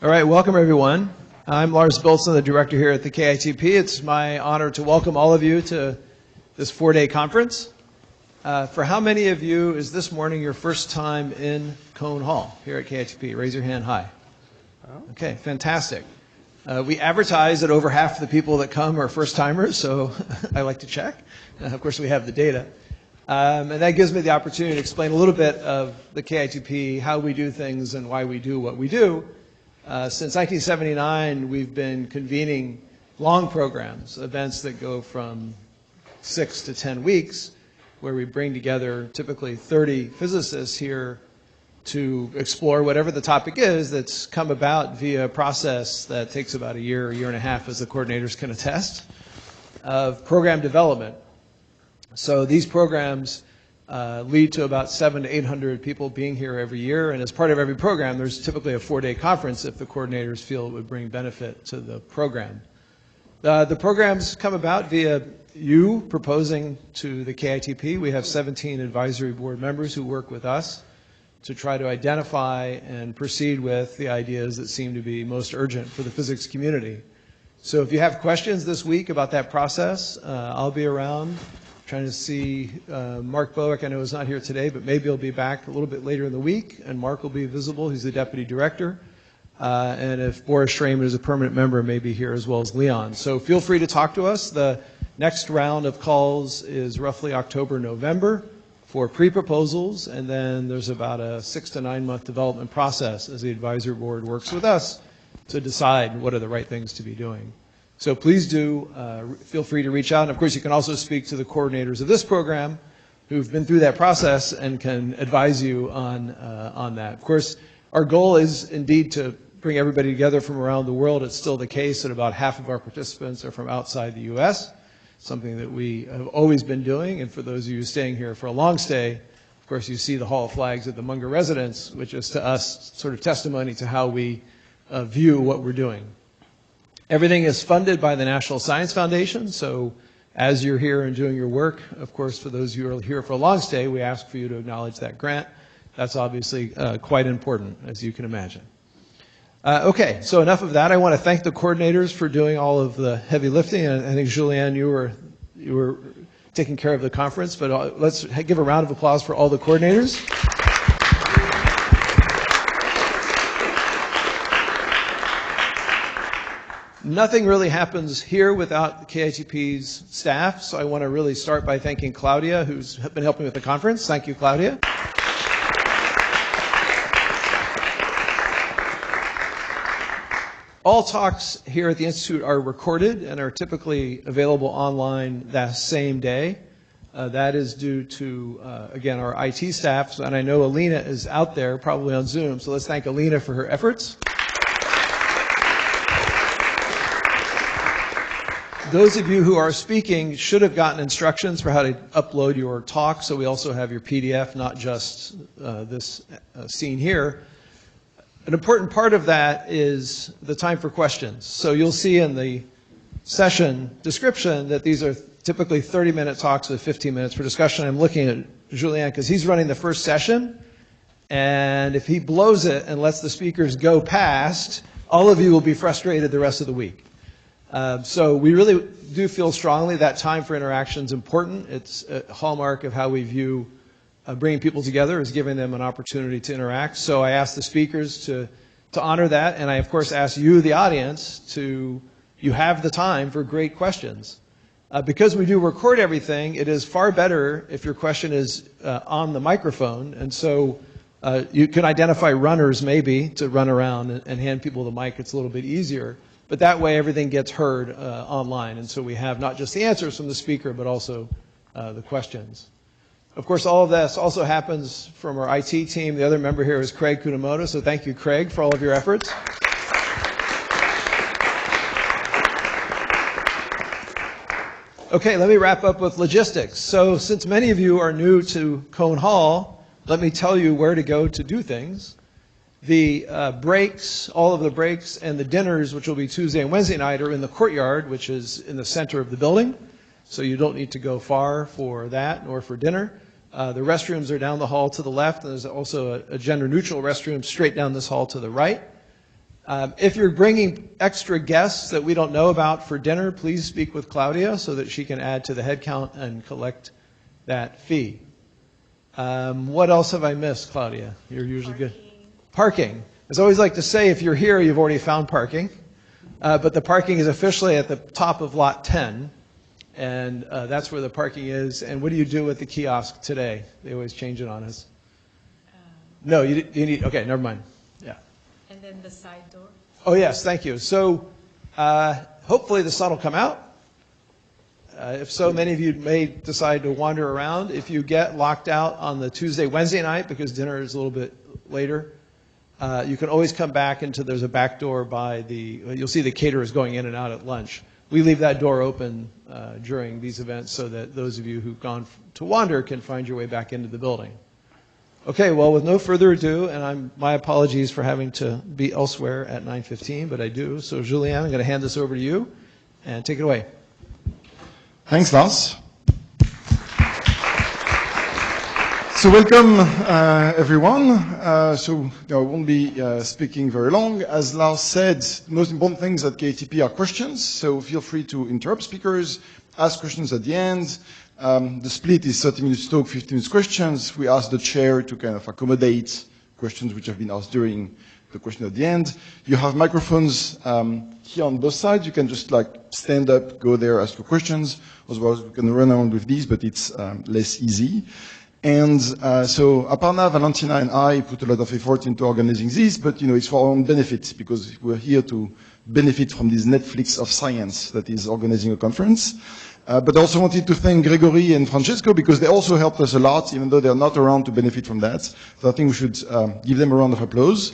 All right, welcome everyone. I'm Lars, the director here at the KITP. It's my honor to welcome all of you to this 4-day conference. For how many of you is this morning your first time in Cone Hall here at KITP? Raise your hand high. Okay, fantastic. We advertise that over half of the people that come are first timers, so I like to check. Of course, we have the data. And that gives me the opportunity to explain a little bit of the KITP, how we do things and why we do what we do. Since 1979, we've been convening long programs, events that go from 6 to 10 weeks, where we bring together typically 30 physicists here to explore whatever the topic is that's come about via a process that takes about a year and a half, as the coordinators can attest, of program development. So these programs lead to about 700 to 800 people being here every year, and as part of every program, there's typically a 4-day conference if the coordinators feel it would bring benefit to the program. The programs come about via you proposing to the KITP. We have 17 advisory board members who work with us to try to identify and proceed with the ideas that seem to be most urgent for the physics community. So if you have questions this week about that process, I'll be around. Trying to see Mark Bowick, I know is not here today, but maybe he'll be back a little bit later in the week, and Mark will be visible. He's the deputy director. And if Boris Schramm is a permanent member, may be here as well as Leon. So feel free to talk to us. The next round of calls is roughly October, November for pre-proposals, and then there's about a 6 to 9 month development process as the advisory board works with us to decide what are the right things to be doing. So please do feel free to reach out. And of course, you can also speak to the coordinators of this program who've been through that process and can advise you on that. Of course, our goal is indeed to bring everybody together from around the world. It's still the case that about half of our participants are from outside the U.S., something that we have always been doing. And for those of you staying here for a long stay, of course, you see the Hall of Flags at the Munger residence, which is to us sort of testimony to how we view what we're doing. Everything is funded by the National Science Foundation, so as you're here and doing your work, of course, for those of you who are here for a long stay, we ask for you to acknowledge that grant. That's obviously quite important, as you can imagine. Okay, so enough of that. I want to thank the coordinators for doing all of the heavy lifting, and I think, Julianne, you were taking care of the conference, but let's give a round of applause for all the coordinators. Nothing really happens here without KITP's staff, so I want to really start by thanking Claudia, who's been helping with the conference. Thank you, Claudia. All talks here at the Institute are recorded and are typically available online that same day. That is due to, again, our IT staff, and I know Alina is out there, probably on Zoom, so let's thank Alina for her efforts. Those of you who are speaking should have gotten instructions for how to upload your talk, so we also have your PDF, not just this scene here. An important part of that is the time for questions. So you'll see in the session description that these are typically 30-minute talks with 15 minutes for discussion. I'm looking at Julian because he's running the first session, and if he blows it and lets the speakers go past, all of you will be frustrated the rest of the week. So we really do feel strongly that time for interaction is important. It's a hallmark of how we view bringing people together, is giving them an opportunity to interact. So I ask the speakers to honor that, and I of course ask you, the audience, you have the time for great questions. Because we do record everything, it is far better if your question is on the microphone, and so you can identify runners maybe to run around and hand people the mic. It's a little bit easier. But that way everything gets heard online, and so we have not just the answers from the speaker, but also the questions. Of course, all of this also happens from our IT team. The other member here is Craig Kunamoto, so thank you, Craig, for all of your efforts. Okay, let me wrap up with logistics. So since many of you are new to Cone Hall, let me tell you where to go to do things. The breaks, all of the breaks, and the dinners, which will be Tuesday and Wednesday night, are in the courtyard, which is in the center of the building. So you don't need to go far for that or for dinner. The restrooms are down the hall to the left, and there's also a gender-neutral restroom straight down this hall to the right. If you're bringing extra guests that we don't know about for dinner, please speak with Claudia so that she can add to the head count and collect that fee. What else have I missed, Claudia? You're usually good. Parking. As I always like to say, if you're here, you've already found parking. But the parking is officially at the top of lot 10. And that's where the parking is. And what do you do with the kiosk today? They always change it on us. No, you need, okay, never mind. Yeah. And then the side door? Oh, yes, thank you. So hopefully the sun will come out. If so, many of you may decide to wander around. If you get locked out on the Tuesday, Wednesday night, because dinner is a little bit later, you can always come back into, there's a back door by the, you'll see the caterers going in and out at lunch. We leave that door open during these events so that those of you who've gone to wander can find your way back into the building. Okay, well, with no further ado, and my apologies for having to be elsewhere at 9:15, but I do. So, Julien, I'm going to hand this over to you, and take it away. Thanks, Lars. So welcome, everyone. I won't be speaking very long. As Lars said, the most important things at KITP are questions, so feel free to interrupt speakers, ask questions at the end. The split is 30 minutes talk, 15 minutes questions. We ask the chair to kind of accommodate questions which have been asked during the question at the end. You have microphones here on both sides. You can just like stand up, go there, ask your questions. Otherwise, we can run around with these, but it's less easy. And so Aparna, Valentina, and I put a lot of effort into organizing this, but it's for our own benefit because we're here to benefit from this Netflix of science that is organizing a conference. But I also wanted to thank Gregory and Francesco because they also helped us a lot, even though they're not around to benefit from that. So I think we should give them a round of applause.